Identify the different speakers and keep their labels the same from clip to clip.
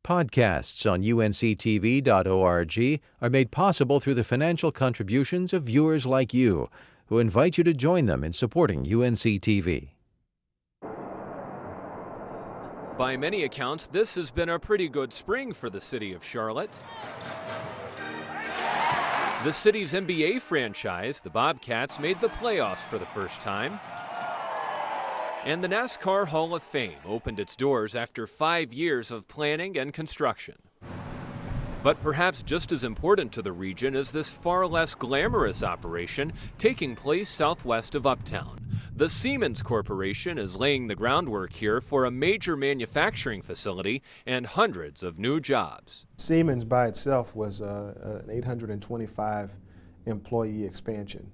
Speaker 1: Podcasts on UNC-TV.org are made possible through the financial contributions of viewers like you, who invite you to join them in supporting UNC-TV.
Speaker 2: By many accounts, this has been a pretty good spring for the city of Charlotte. The city's NBA franchise, the Bobcats, made the playoffs for the first time. And the NASCAR Hall of Fame opened its doors after 5 years of planning and construction. But perhaps just as important to the region is this far less glamorous operation taking place southwest of Uptown. The Siemens Corporation is laying the groundwork here for a major manufacturing facility and hundreds of new jobs.
Speaker 3: Siemens by itself was an 825 employee expansion.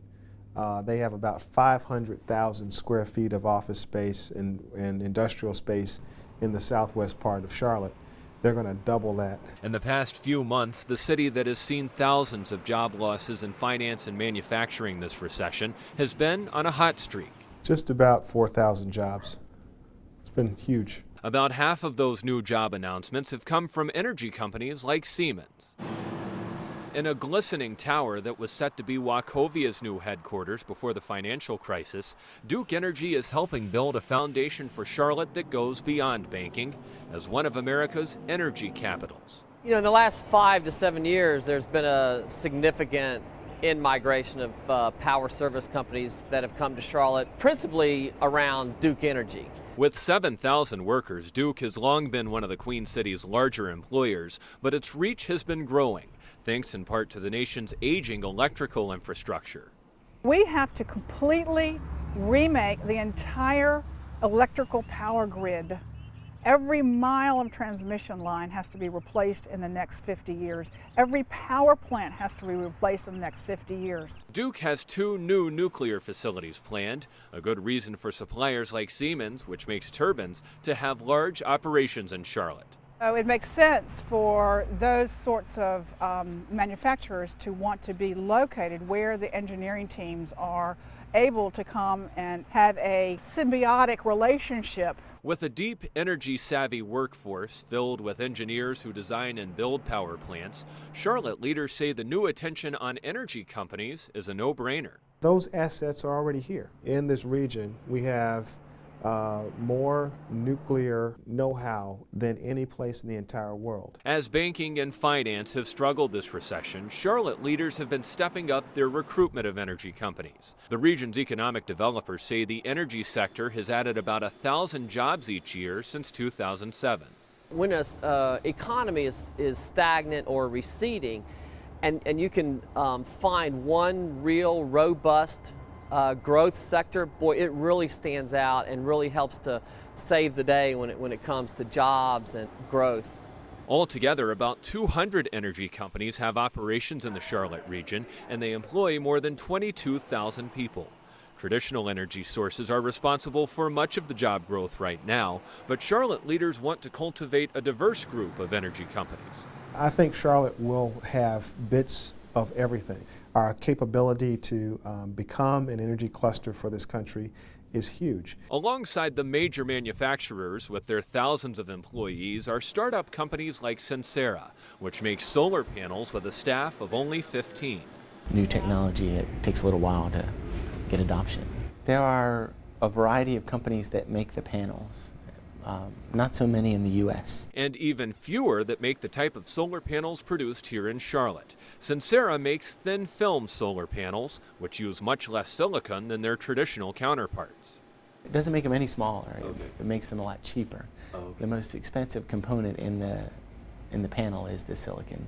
Speaker 3: They have about 500,000 square feet of office space and industrial space in the southwest part of Charlotte. They're going to double that.
Speaker 2: In the past few months, the city that has seen thousands of job losses in finance and manufacturing this recession has been on a hot streak.
Speaker 3: Just about 4,000 jobs. It's been huge.
Speaker 2: About half of those new job announcements have come from energy companies like Siemens. In a glistening tower that was set to be Wachovia's new headquarters before the financial crisis, Duke Energy is helping build a foundation for Charlotte that goes beyond banking as one of America's energy capitals.
Speaker 4: You know, in the last 5 to 7 years, there's been a significant in-migration of power service companies that have come to Charlotte, principally around Duke Energy.
Speaker 2: With 7,000 workers, Duke has long been one of the Queen City's larger employers, but its reach has been growing, thanks in part to the nation's aging electrical infrastructure.
Speaker 5: We have to completely remake the entire electrical power grid. Every mile of transmission line has to be replaced in the next 50 years. Every power plant has to be replaced in the next 50 years.
Speaker 2: Duke has 2 new nuclear facilities planned, a good reason for suppliers like Siemens, which makes turbines, to have large operations in Charlotte.
Speaker 5: It makes sense for those sorts of manufacturers to want to be located where the engineering teams are able to come and have a symbiotic relationship.
Speaker 2: With a deep, energy-savvy workforce filled with engineers who design and build power plants, Charlotte leaders say the new attention on energy companies is a no-brainer.
Speaker 3: Those assets are already here. In this region, we have more nuclear know-how than any place in the entire world.
Speaker 2: As banking and finance have struggled this recession, Charlotte leaders have been stepping up their recruitment of energy companies. The region's economic developers say the energy sector has added about 1,000 jobs each year since 2007.
Speaker 4: When an economy is stagnant or receding, and you can find one real robust growth sector, boy, it really stands out and really helps to save the day when it comes to jobs and growth.
Speaker 2: Altogether, about 200 energy companies have operations in the Charlotte region, and they employ more than 22,000 people. Traditional energy sources are responsible for much of the job growth right now, but Charlotte leaders want to cultivate a diverse group of energy companies.
Speaker 3: I think Charlotte will have bits of everything. Our capability to become an energy cluster for this country is huge.
Speaker 2: Alongside the major manufacturers with their thousands of employees are startup companies like Sincera, which makes solar panels with a staff of only 15.
Speaker 6: New technology, it takes a little while to get adoption. There are a variety of companies that make the panels. Not so many in the U.S.
Speaker 2: And even fewer that make the type of solar panels produced here in Charlotte. Sincera makes thin film solar panels, which use much less silicon than their traditional counterparts.
Speaker 6: It doesn't make them any smaller. Okay. It makes them a lot cheaper. Okay. The most expensive component in the panel is the silicon,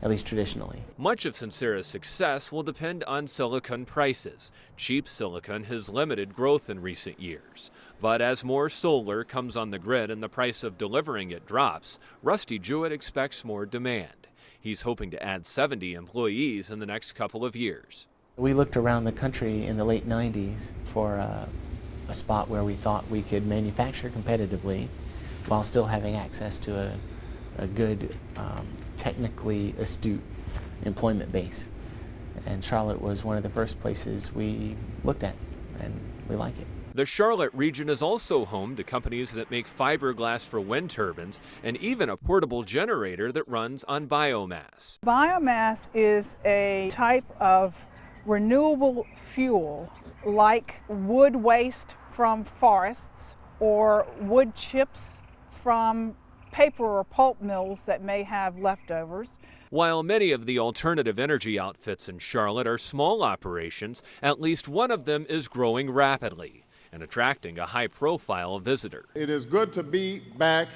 Speaker 6: at least traditionally.
Speaker 2: Much of Sincera's success will depend on silicon prices. Cheap silicon has limited growth in recent years. But as more solar comes on the grid and the price of delivering it drops, Rusty Jewett expects more demand. He's hoping to add 70 employees in the next couple of years.
Speaker 6: We looked around the country in the late 90s for a spot where we thought we could manufacture competitively while still having access to a good, technically astute employment base. And Charlotte was one of the first places we looked at, and we like it.
Speaker 2: The Charlotte region is also home to companies that make fiberglass for wind turbines and even a portable generator that runs on biomass.
Speaker 5: Biomass is a type of renewable fuel like wood waste from forests or wood chips from paper or pulp mills that may have leftovers.
Speaker 2: While many of the alternative energy outfits in Charlotte are small operations, at least one of them is growing rapidly and attracting a high-profile visitor.
Speaker 7: It is good to be back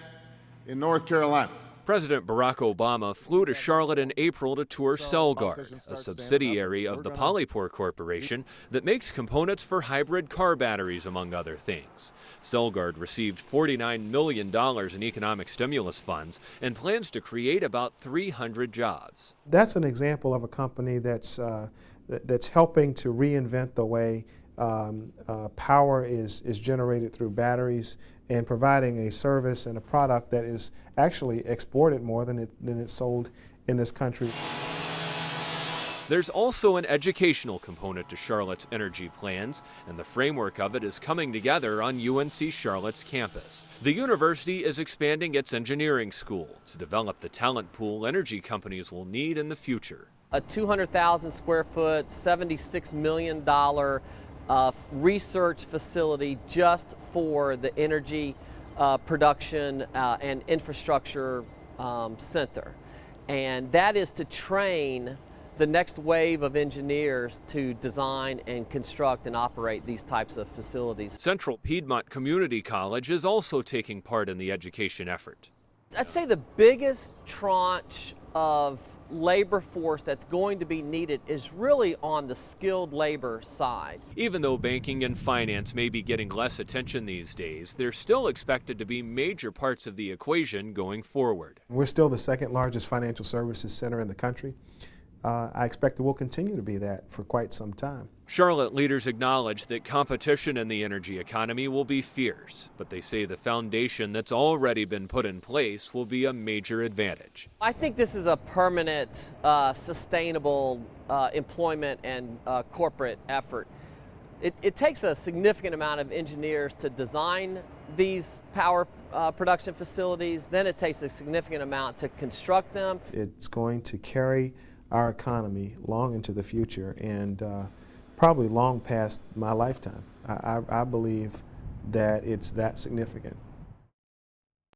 Speaker 7: in North Carolina.
Speaker 2: President Barack Obama flew to Charlotte in April to tour Celgard, a subsidiary of the Polypore Corporation that makes components for hybrid car batteries, among other things. Celgard received $49 million in economic stimulus funds and plans to create about 300 jobs.
Speaker 3: That's an example of a company that's helping to reinvent the way power is generated through batteries and providing a service and a product that is actually exported more than it's sold in this country.
Speaker 2: There's also an educational component to Charlotte's energy plans, and the framework of it is coming together on UNC-Charlotte's campus. The university is expanding its engineering school to develop the talent pool energy companies will need in the future.
Speaker 4: A 200,000 square foot, $76 million research facility just for the energy production and infrastructure center. And that is to train the next wave of engineers to design and construct and operate these types of facilities.
Speaker 2: Central Piedmont Community College is also taking part in the education effort.
Speaker 4: I'd say the biggest tranche of labor force that's going to be needed is really on the skilled labor side.
Speaker 2: Even though banking and finance may be getting less attention these days, they're still expected to be major parts of the equation going forward.
Speaker 3: We're still the second largest financial services center in the country. I expect it will continue to be that for quite some time.
Speaker 2: Charlotte leaders acknowledge that competition in the energy economy will be fierce, but they say the foundation that's already been put in place will be a major advantage.
Speaker 4: I think this is a permanent, sustainable employment and corporate effort. It takes a significant amount of engineers to design these power production facilities, then it takes a significant amount to construct them.
Speaker 3: It's going to carry our economy long into the future and probably long past my lifetime. I believe that it's that significant.